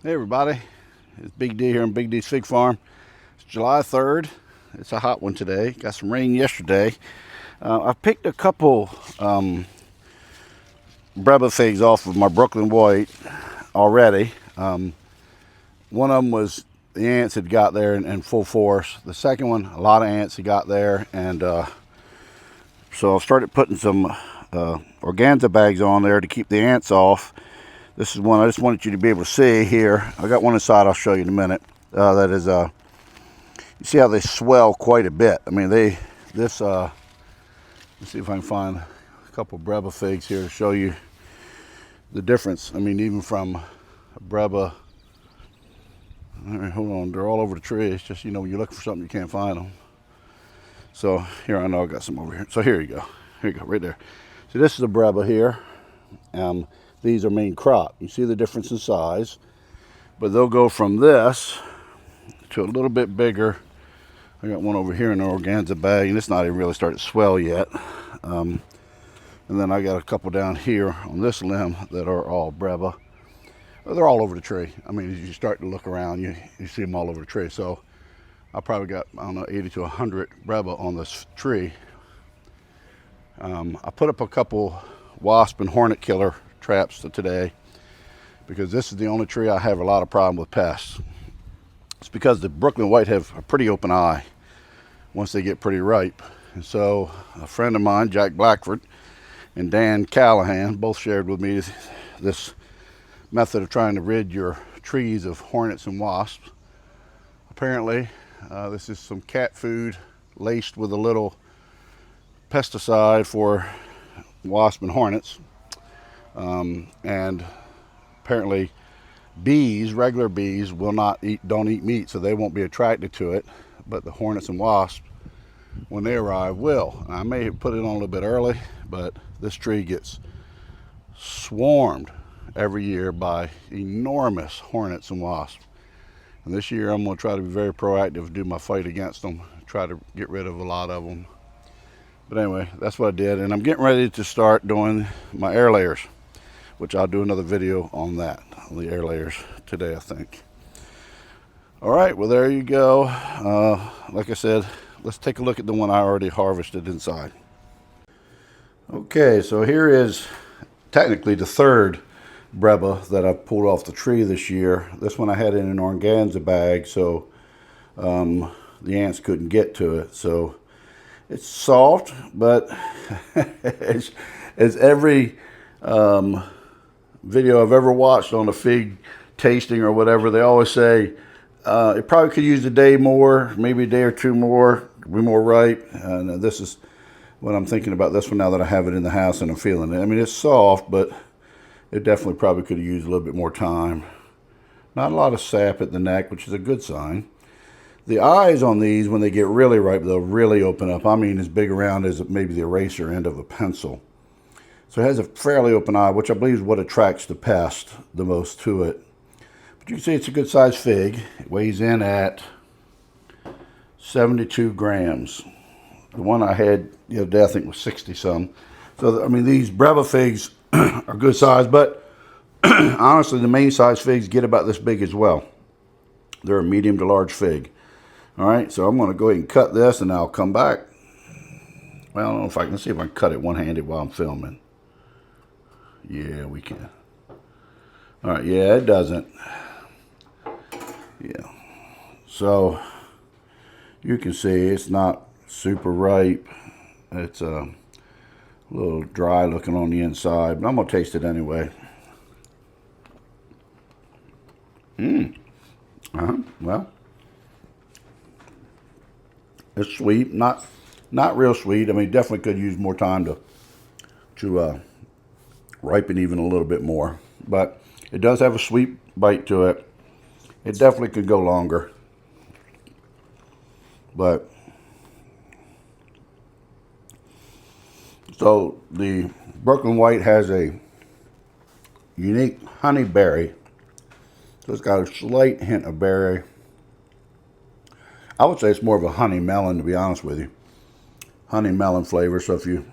Hey everybody, it's Big D here on Big D's Fig Farm. It's July 3rd. It's a hot one today. Got some rain yesterday. I picked a couple Breba figs off of my Brooklyn White already. One of them was the ants had got there in full force. The second one, a lot of ants had got there, and so I started putting some organza bags on there to keep the ants off. This is one I just wanted you to be able to see here. I got one inside I'll show you in a minute. That is, you see how they swell quite a bit. I mean, let's see if I can find a couple Breba figs here to show you the difference. I mean, even from a Breba, all right, hold on, they're all over the tree. It's just, when you're looking for something, you can't find them. So here, I know I got some over here. So here you go, right there. See, this is a Breba here. These are main crop. You see the difference in size, but they'll go from this to a little bit bigger. I got one over here in an organza bag, and it's not even really started to swell yet. And then I got a couple down here on this limb that are all Breba. They're all over the tree. I mean, as you start to look around, you see them all over the tree. So I probably got, I don't know, 80 to 100 Breba on this tree. I put up a couple wasp and hornet killer traps today because this is the only tree I have a lot of problem with pests. It's because the Brooklyn White have a pretty open eye once they get pretty ripe. And so a friend of mine, Jack Blackford, and Dan Callahan both shared with me this method of trying to rid your trees of hornets and wasps. Apparently, this is some cat food laced with a little pesticide for wasp and hornets. And apparently bees, regular bees, don't eat meat, so they won't be attracted to it, but the hornets and wasps, when they arrive, will. I may have put it on a little bit early, but this tree gets swarmed every year by enormous hornets and wasps. And this year I'm going to try to be very proactive, do my fight against them, try to get rid of a lot of them. But anyway, that's what I did, and I'm getting ready to start doing my air layers, which I'll do another video on that, on the air layers today, I think. All right, well, there you go. Like I said, let's take a look at the one I already harvested inside. Okay, so here is technically the third Breba that I pulled off the tree this year. This one I had in an organza bag, so the ants couldn't get to it. So it's soft, but as every video I've ever watched on a fig tasting or whatever, they always say it probably could use a day more, maybe a day or two more, be more ripe. And this is what I'm thinking about this one now that I have it in the house and I'm feeling it. I mean, it's soft, but it definitely probably could have used a little bit more time. Not a lot of sap at the neck, which is a good sign. The eyes on these, when they get really ripe, they'll really open up. I mean, as big around as maybe the eraser end of a pencil. So it has a fairly open eye, which I believe is what attracts the pest the most to it. But you can see it's a good sized fig. It weighs in at 72 grams. The one I had the other day, I think, was 60 some. So, I mean, these Breba figs are good size, but honestly, the main size figs get about this big as well. They're a medium to large fig. All right, so I'm going to go ahead and cut this, and I'll come back. Well, I don't know if I can see if I can cut it one-handed while I'm filming. Yeah, we can. All right, yeah, it doesn't. Yeah. So you can see it's not super ripe. It's a little dry looking on the inside, but I'm going to taste it anyway. Well, it's sweet, not real sweet. I mean, definitely could use more time to ripen even a little bit more, but it does have a sweet bite to it. It definitely could go longer, but so the Brooklyn White has a unique honey berry. So it's got a slight hint of berry. I would say it's more of a honey melon, to be honest with you. Honey melon flavor. So if you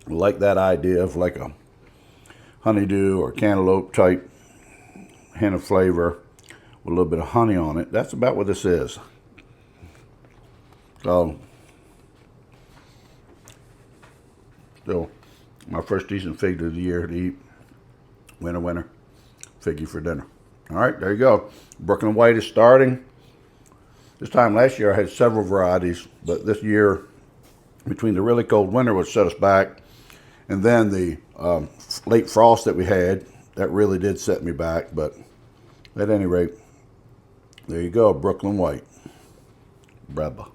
like that idea of like a honeydew or cantaloupe type hint of flavor with a little bit of honey on it. That's about what this is. So, still my first decent fig of the year to eat. Winter, figgy for dinner. All right, there you go. Brooklyn White is starting. This time last year I had several varieties, but this year, between the really cold winter, which set us back, and then the late frost that we had, that really did set me back. But at any rate, there you go, Brooklyn White, Breba.